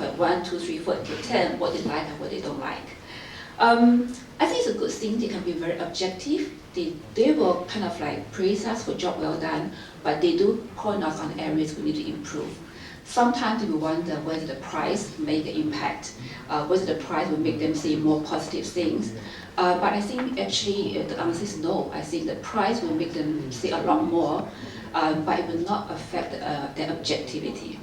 point 1, 2, 3, 4 to 10, what they like and what they don't like. I think it's a good thing. They can be very objective. They will kind of like praise us for job well done, but they do point out on areas we need to improve. Sometimes we wonder whether the price make an impact, whether the price will make them say more positive things. But I think actually the answer is no. I think the price will make them say a lot more, but it will not affect their objectivity.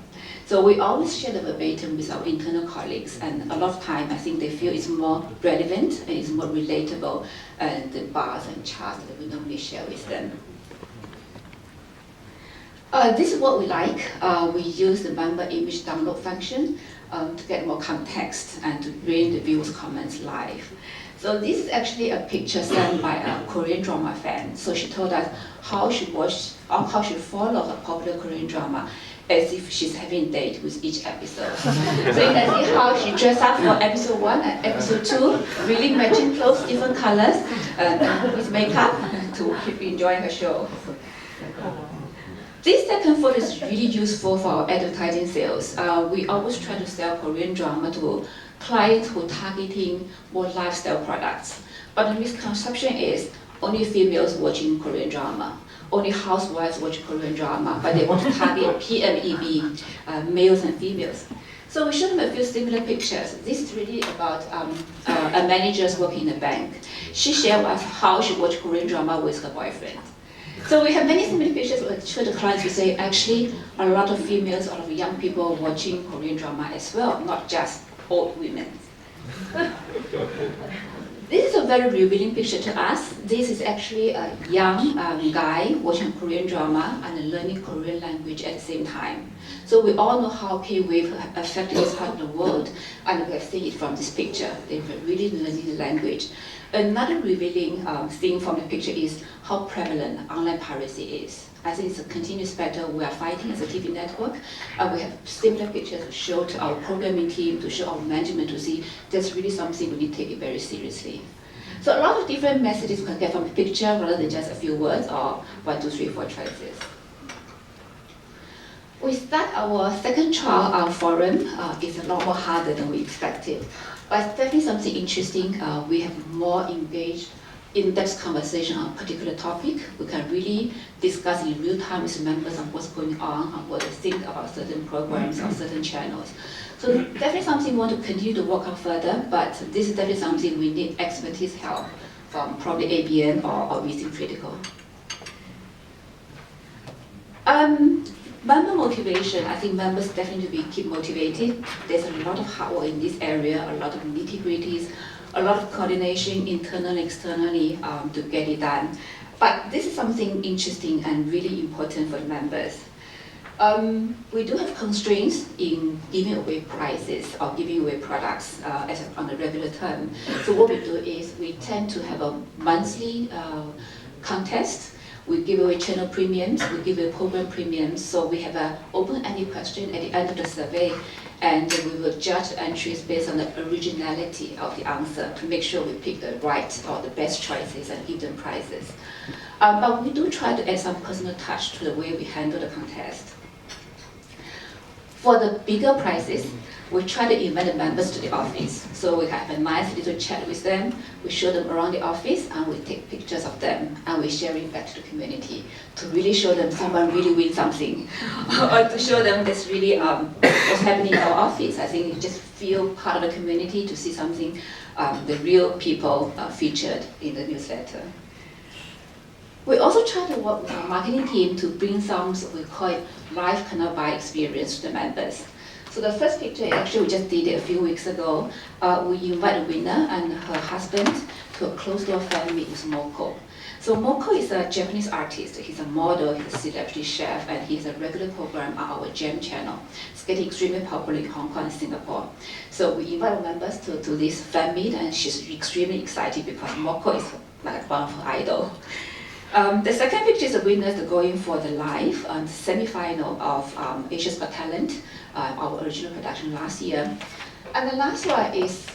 So we always share the verbatim with our internal colleagues, and a lot of time I think they feel it's more relevant and it's more relatable than the bars and charts that we normally share with them. This is what we like. We use the member image download function to get more context and to bring the viewers' comments live. So this is actually a picture sent by a Korean drama fan. So she told us how she watched, or how she followed a popular Korean drama as if she's having a date with each episode. So you can see how she dressed up for episode 1 and episode 2, really matching clothes, different colors, with makeup to keep enjoying her show. This second photo is really useful for our advertising sales. We always try to sell Korean drama to clients who are targeting more lifestyle products. But the misconception is only females watching Korean drama, only housewives watch Korean drama, but they want to target PMEB, males and females. So we show them a few similar pictures. This is really about a manager working in a bank. She shared with us how she watched Korean drama with her boyfriend. So we have many similar pictures. We show the clients, we say actually a lot of females, a lot of young people watching Korean drama as well, not just old women. This is a very revealing picture to us. This is actually a young guy watching Korean drama and learning Korean language at the same time. So we all know how K-wave affected this part of the world, and we have seen it from this picture. They're really learning the language. Another revealing thing from the picture is how prevalent online piracy is. I think it's a continuous battle we are fighting as a TV network. We have similar pictures to show to our programming team, to show our management, to see that's really something we need to take it very seriously. So a lot of different messages we can get from the picture rather than just a few words or 1, 2, 3, 4 choices. We start our second trial on forum. It's a lot more harder than we expected. But it's definitely something interesting. We have more engaged in-depth conversation on a particular topic. We can really discuss in real time with members on what's going on what they think about certain programs or certain channels. So definitely something we want to continue to work on further, but this is definitely something we need expertise help from probably ABN or Mission Critical. Member motivation, I think members definitely need to keep motivated. There's a lot of hard work in this area, a lot of nitty-gritties, a lot of coordination internally, externally to get it done. But this is something interesting and really important for the members. We do have constraints in giving away prizes or giving away products on a regular term. So what we do is we tend to have a monthly contest. We give away channel premiums, we give away program premiums, so we have an open-ended question at the end of the survey, and we will judge entries based on the originality of the answer to make sure we pick the right or the best choices and give them prizes. But we do try to add some personal touch to the way we handle the contest. For the bigger prizes, we try to invite the members to the office. So we have a nice little chat with them, we show them around the office, and we take pictures of them, and we share it back to the community to really show them someone really wins something, or to show them that's really what's happening in our office. I think you just feel part of the community to see something, the real people featured in the newsletter. We also try to work with our marketing team to bring some, we call it, live cannot buy experience to the members. So the first picture, actually we just did it a few weeks ago. We invite the winner and her husband to a closed-door fan meet with Moko. So Moko is a Japanese artist. He's a model, he's a celebrity chef, and he's a regular program on our GEM channel. It's getting extremely popular in Hong Kong and Singapore. So we invite our members to this fan meet, and she's extremely excited because Moko is like one of her idols. The second picture is the winners going for the live semi-final of Asia's Got Talent, our original production last year. And the last one is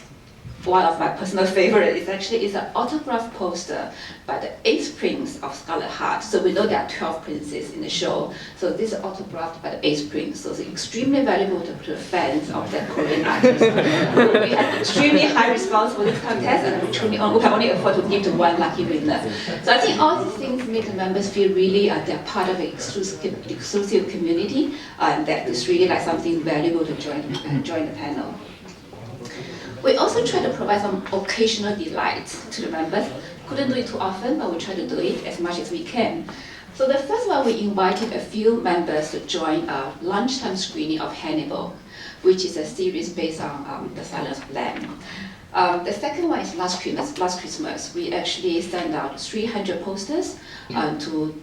one of my personal favorites is actually an autograph poster by the 8th Prince of Scarlet Heart. So we know there are 12 princes in the show. So this is autographed by the 8th Prince. So it's extremely valuable to the fans of that Korean artist. We had extremely high response for this contest, and we can only afford to give to one lucky winner. So I think all these things make the members feel really they're part of an exclusive community, and that it's really like something valuable to join the panel. We also try to provide some occasional delights to the members. Couldn't do it too often, but we try to do it as much as we can. So the first one, we invited a few members to join a lunchtime screening of Hannibal, which is a series based on the Silence of the Lamb. The second one is last Christmas. We actually sent out 300 posters to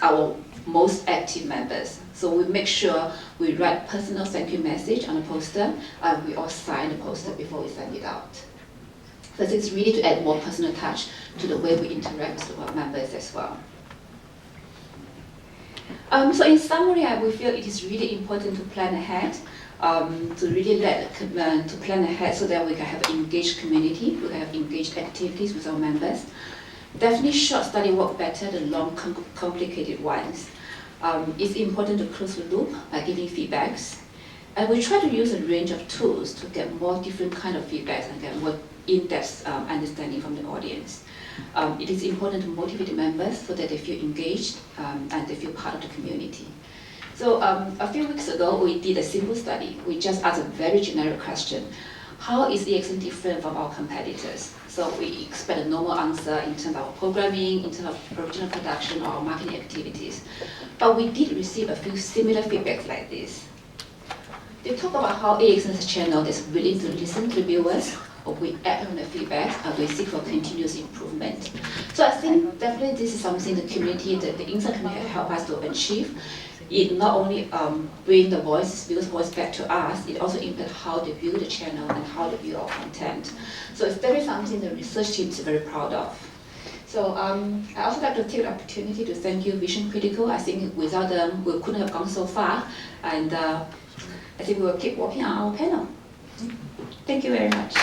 our most active members. So we make sure we write personal thank you message on the poster, and we all sign the poster before we send it out. So it's really to add more personal touch to the way we interact with our members as well. So in summary, we feel it is really important to plan ahead, to really to plan ahead so that we can have an engaged community, we can have engaged activities with our members. Definitely short study work better than long, complicated ones. It's important to close the loop by giving feedbacks. And we try to use a range of tools to get more different kind of feedbacks and get more in-depth understanding from the audience. It is important to motivate the members so that they feel engaged and they feel part of the community. So a few weeks ago, we did a simple study. We just asked a very generic question. How is EXN different from our competitors? So we expect a normal answer in terms of our programming, in terms of original production, or our marketing activities. But we did receive a few similar feedbacks like this. They talk about how EXN's channel is willing to listen to the viewers, or we act on the feedback, and we seek for continuous improvement. So I think definitely this is something the community, the inside community can help us to achieve. It not only bring the viewers' voice back to us, it also impacts how they view the channel and how they view our content. So it's definitely something the research team is very proud of. So I also like to take the opportunity to thank you, Vision Critical. I think without them, we couldn't have gone so far, and I think we will keep working on our panel. Thank you very much.